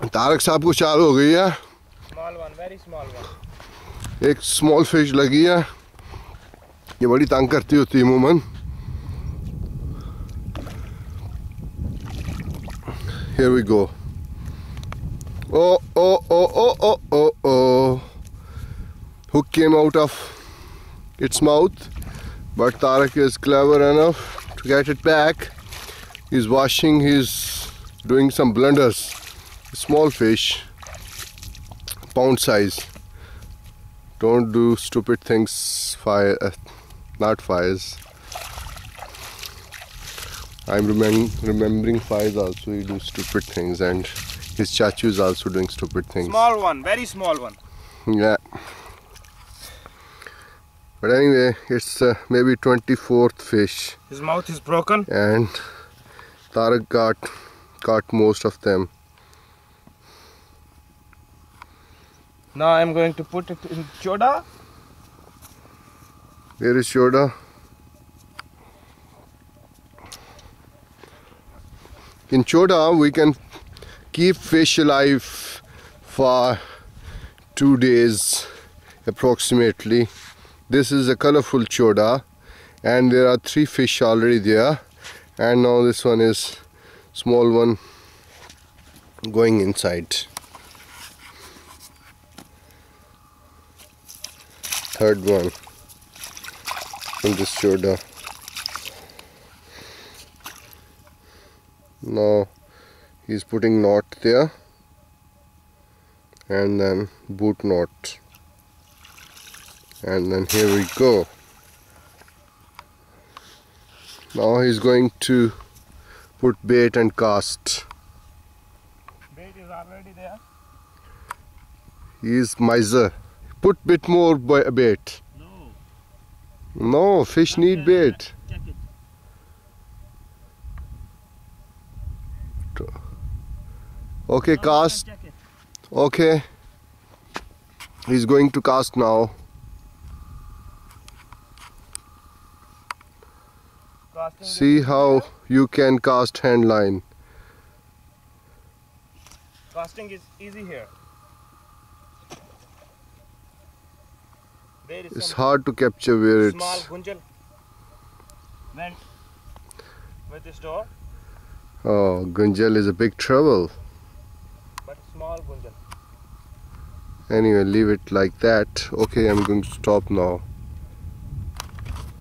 तारक साहब को चाल हो गई है। Small one, very small one. एक स्मॉल फिश लगी है, ये बड़ी तंग करती होती है अमूमन। Here we go. Oh, oh, oh, oh, oh, oh, oh. Hook came out of its mouth, but Tarak is clever enough to get it back. He's washing, he's doing some blunders. Small fish, pound size. Don't do stupid things, not fires. I'm remembering fires also, he do stupid things, and his chachu is also doing stupid things. Small one, very small one. Yeah. But anyway, it's maybe 24th fish. His mouth is broken. And Tarak caught most of them. Now I'm going to put it in choda. Where is Shoda? In Choda, we can keep fish alive for 2 days approximately. This is a colorful Choda, and there are 3 fish already there, and now this one is small one going inside. Third one in this Choda. Now he's putting knot there, and then boot knot, and then here we go. Now he's going to put bait and cast. Bait is already there. He is miser. Put bit more bait. No, fish need bait. Check it. Okay, cast. Okay. He's going to cast now. See how you can cast hand line. Casting is easy here. There is It's some hard to capture where small it's. gunjal went with this door, Oh, Gunjal is a big trouble. but small gunjal. Anyway, leave it like that. Okay, I'm going to stop now.